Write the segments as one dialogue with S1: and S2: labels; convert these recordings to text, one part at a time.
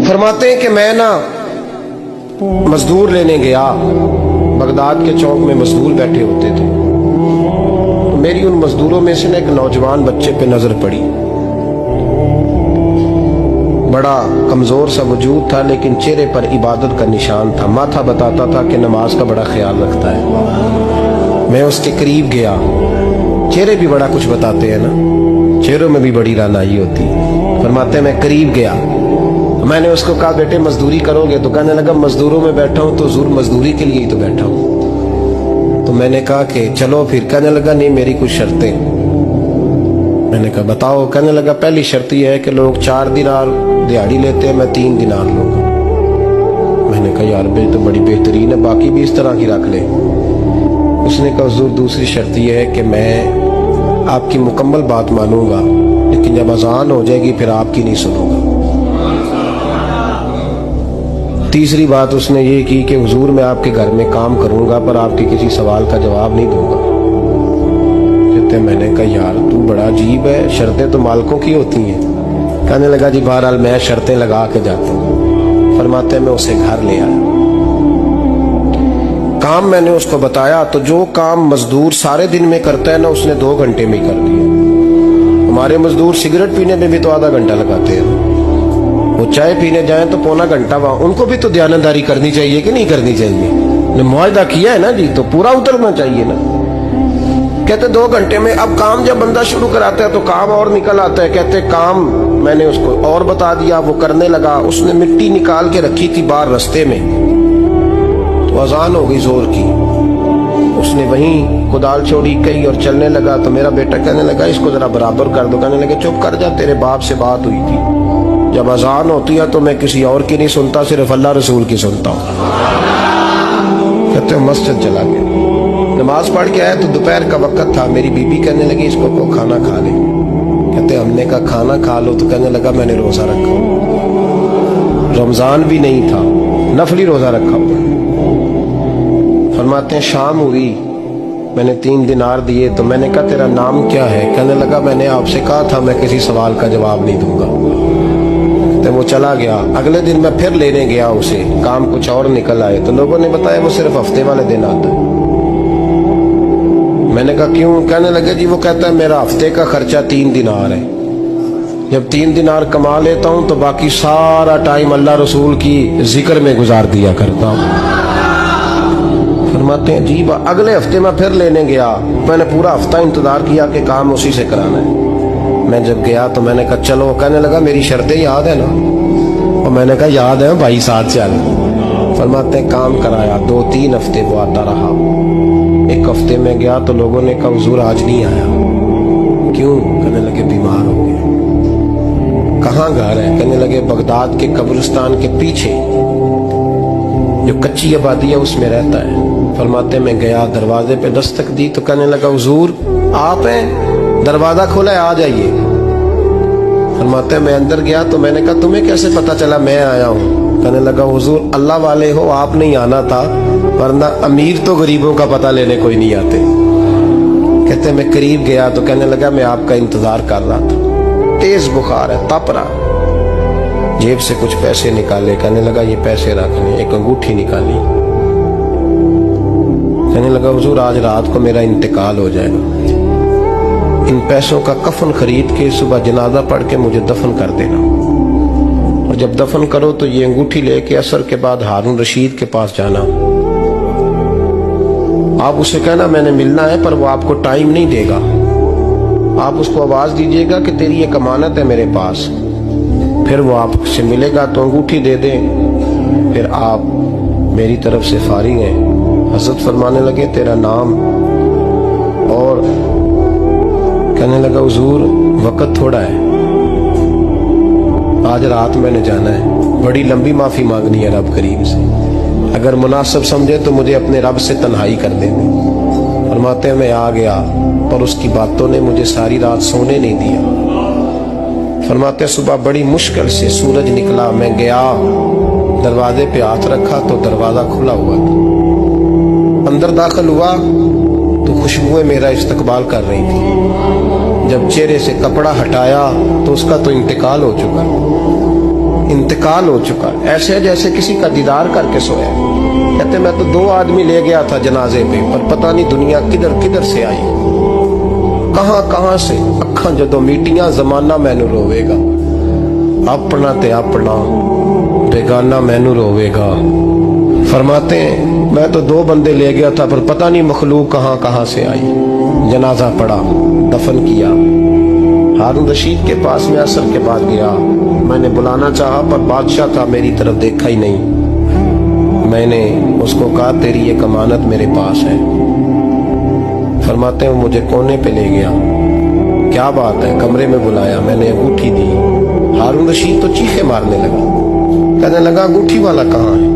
S1: फरमाते हैं कि मैं ना मजदूर लेने गया, बगदाद के चौक में मजदूर बैठे होते थे, तो मेरी उन मजदूरों में से ना एक नौजवान बच्चे पे नजर पड़ी। बड़ा कमजोर सा वजूद था, लेकिन चेहरे पर इबादत का निशान था। माथा बताता था कि नमाज का बड़ा ख्याल रखता है। मैं उसके करीब गया, चेहरे भी बड़ा कुछ बताते हैं ना, चेहरों में भी बड़ी रानाई होती है। फरमाते मैं करीब गया, मैंने उसको कहा बेटे मजदूरी करोगे? तो कहने लगा मजदूरों में बैठा हूं तो जरूर मजदूरी के लिए ही तो बैठा हूं। तो मैंने कहा कि चलो फिर। कहने लगा नहीं, मेरी कुछ शर्तें। मैंने कहा बताओ? कहने लगा पहली शर्त यह है कि लोग 4 दिनार दिहाड़ी लेते हैं, मैं 3 दिनार लूंगा। मैंने कहा यार भाई तो बड़ी बेहतरीन है, बाकी भी इस तरह की रख ले। उसने कहा हुजूर दूसरी शर्त यह है कि मैं आपकी मुकम्मल बात मानूंगा, लेकिन जब अजान हो जाएगी फिर आपकी नहीं सुनूंगा। तीसरी बात उसने ये की कि हुजूर मैं आपके घर में काम करूंगा पर आपके किसी सवाल का जवाब नहीं दूंगा। कहते मैंने कहा यार तू बड़ा अजीब है, शर्तें तो मालिकों की होती हैं। कहने लगा जी बहरहाल मैं शर्तें लगा के जाता हूँ। फरमाते मैं उसे घर ले आया, काम मैंने उसको बताया, तो जो काम मजदूर सारे दिन में करता है ना उसने 2 घंटे में ही कर दिया। हमारे मजदूर सिगरेट पीने में भी तो आधा घंटा लगाते हैं, वो चाय पीने जाएं तो पौना घंटा वहां। उनको भी तो दयानतदारी करनी चाहिए कि नहीं करनी चाहिए? ने मुआहदा किया है ना जी, तो पूरा उतरना चाहिए ना। कहते 2 घंटे में। अब काम जब बंदा शुरू कराता है तो काम और निकल आता है। कहते काम मैंने उसको और बता दिया, वो करने लगा। उसने मिट्टी निकाल के रखी थी बाहर रास्ते में, तो अजान हो गई जोर की। उसने वहीं कुदाल छोड़ी कही और चलने लगा। तो मेरा बेटा कहने लगा इसको जरा बराबर कर दो। कहने लगे चुप कर जा, तेरे बाप से बात हुई थी, जब अजान होती है तो मैं किसी और की नहीं सुनता, सिर्फ अल्लाह रसूल की सुनता हूँ। कहते मस्जिद चला गया, नमाज पढ़ के आया तो दोपहर का वक्त था। मेरी बीबी कहने लगी इसको को खाना खा ले। कहते हमने कहा खाना खा लो, तो कहने लगा मैंने रोजा रखा, रमजान भी नहीं था, नफली रोजा रखा हुआ। फरमाते हैं शाम हुई, मैंने 3 दिनार दिए, तो मैंने कहा तेरा नाम क्या है? कहने लगा मैंने आपसे कहा था मैं किसी सवाल का जवाब नहीं दूंगा। तो वो चला गया। अगले दिन मैं फिर लेने गया उसे, काम कुछ और निकल आए, तो लोगों ने बताया वो सिर्फ हफ्ते वाले दिन आता है। मैंने कहा क्यों? कहने लगे जी वो कहता है मेरा हफ्ते का खर्चा 3 दिनार है, जब 3 दिनार कमा लेता हूं तो बाकी सारा टाइम अल्लाह रसूल की जिक्र में गुजार दिया करता हूं। फरमाते हैं जी अगले हफ्ते मैं फिर लेने गया, मैंने पूरा हफ्ता इंतजार किया कि काम उसी से कराना है। मैं जब गया तो मैंने कहा चलो। कहने लगा मेरी शर्तें याद है ना? और मैंने कहा याद है भाई, साथ चल। फरमाते हैं काम कराया, 2-3 हफ्ते वो आता रहा। एक हफ्ते में गया तो लोगों ने कहा हुजूर आज नहीं आया। क्यों? कहने लगे बीमार हो गए। कहाँ घर है? कहने लगे बगदाद के कब्रिस्तान के पीछे जो कच्ची आबादी है उसमें रहता है। फरमाते मैं गया, दरवाजे पे दस्तक दी तो कहने लगा हुजूर आप हैं? दरवाजा खोला है, आ जाइए। फरमाते मैं अंदर गया तो मैंने कहा तुम्हें कैसे पता चला मैं आया हूँ? कहने लगा हुजूर अल्लाह वाले हो, आप नहीं आना था, वरना अमीर तो गरीबों का पता लेने कोई नहीं आते। कहते मैं करीब गया तो कहने लगा मैं आपका इंतजार कर रहा था, तेज बुखार है, तप रहा। जेब से कुछ पैसे निकाले, कहने लगा ये पैसे रखने। एक अंगूठी निकाली, कहने लगा हुजूर आज रात को मेरा इंतकाल हो जाएगा, इन पैसों का कफन खरीद के सुबह जनाजा पढ़ के मुझे दफन कर देना, और जब दफन करो तो ये अंगूठी लेके असर के बाद हारून रशीद के पास जाना। आप उसे कहना मैंने मिलना है, पर वो आपको टाइम नहीं देगा। आप उसको आवाज दीजिएगा कि तेरी एक अमानत है मेरे पास, फिर वो आपसे मिलेगा तो अंगूठी दे दे, फिर आप मेरी तरफ से फारिग हैं। हजरत फरमाने लगे तेरा नाम? और कहने लगा हुजूर वक्त थोड़ा है, आज रात मैंने जाना है, बड़ी लंबी माफी मांगनी है रब करीम से, अगर मुनासिब समझे तो मुझे अपने रब से तन्हाई कर देने। फरमाते हैं मैं आ गया, पर उसकी बातों ने मुझे सारी रात सोने नहीं दिया। फरमाते सुबह बड़ी मुश्किल से सूरज निकला, मैं गया दरवाजे पे हाथ रखा तो दरवाजा खुला हुआ था। अंदर दाखिल हुआ तो खुशबुएं मेरा इस्तकबाल कर रही थी। जब चेहरे से कपड़ा हटाया तो उसका तो इंतकाल हो चुका। इंतकाल हो चुका, ऐसे जैसे किसी का दीदार करके सोया। कहते मैं तो 2 आदमी ले गया था जनाजे पे, पर पता नहीं दुनिया किधर किधर से आई, कहां कहां से। अखा जदों मीटियां जमाना मैनू रोवेगा, अपना ते अपना बेगाना मैनू रोवेगा। फरमाते हैं मैं तो 2 बंदे ले गया था, पर पता नहीं मखलूक कहां कहां से आई। जनाजा पड़ा, दफन किया। हारून रशीद के पास में असर के बाद गया, मैंने बुलाना चाहा पर बादशाह था, मेरी तरफ देखा ही नहीं। मैंने उसको कहा तेरी एक अमानत मेरे पास है। फरमाते हैं मुझे कोने पे ले गया, क्या बात है, कमरे में बुलाया, मैंने अंगूठी दी। हारून रशीद तो चीखे मारने लगा, कहने लगा अंगूठी वाला कहाँ है?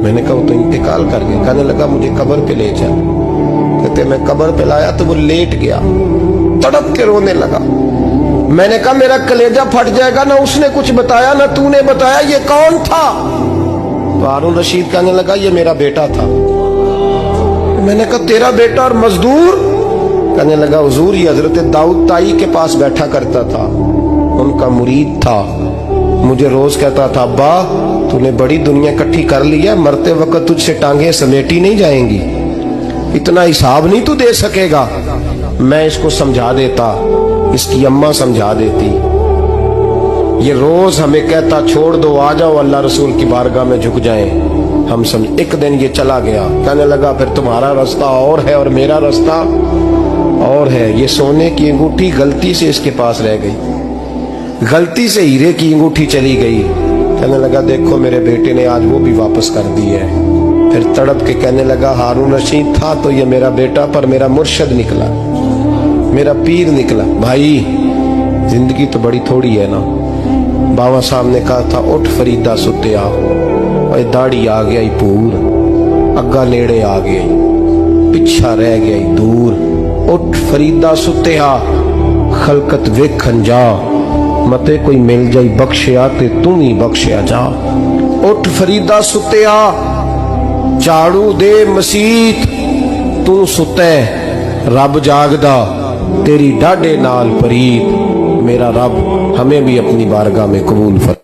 S1: मैंने कहा वो तो इंतकाल कर गया। कहने लगा मुझे कब्र पे ले चल। कहते मैं कब्र पे लाया तो वो लेट गया, तड़प के रोने लगा। मैंने कहा मेरा कलेजा फट जाएगा, ना उसने कुछ बताया ना तूने बताया, ये कौन था? तो हारून रशीद कहने लगा ये मेरा बेटा था। मैंने कहा तेरा बेटा और मजदूर? कहने लगा हुजूर ये हजरत दाऊद ताई के पास बैठा करता था, उनका मुरीद था, मुझे रोज कहता था अब्बा तूने बड़ी दुनिया इकट्ठी कर ली है, मरते वक्त तुझसे टांगे समेटी नहीं जाएंगी, इतना हिसाब नहीं तू दे सकेगा। मैं इसको समझा देता, इसकी अम्मा समझा देती। ये रोज हमें कहता छोड़ दो, आ जाओ अल्लाह रसूल की बारगाह में झुक जाएं। हम समझ। एक दिन ये चला गया, कहने लगा फिर तुम्हारा रास्ता और है और मेरा रास्ता और है। ये सोने की अंगूठी गलती से इसके पास रह गई, गलती से हीरे की अंगूठी चली गई। कहने लगा देखो मेरे बेटे ने आज वो भी वापस कर दी है। फिर तड़प के कहने लगा हारून रशीद था तो ये मेरा बेटा, पर मेरा मुर्शद निकला, मेरा पीर निकला। भाई जिंदगी तो बड़ी थोड़ी है ना। बाबा साहब ने कहा था उठ फरीदा सुत्या, और दाढ़ी आ गया पूर, अग्गा नेड़े आ गया, पिछा रह गया दूर। उठ फरीदा सुत्या, खलकत वेखन जा, मते कोई मिल जाई बख्शिया ते तू ही बख्शिया जा। उठ फरीदा सुत्या, झाड़ू दे मसीत, तू सुते रब जागदा, तेरी डाढ़े नाल परीत। मेरा रब हमें भी अपनी बारगाह में कबूल फरमाए।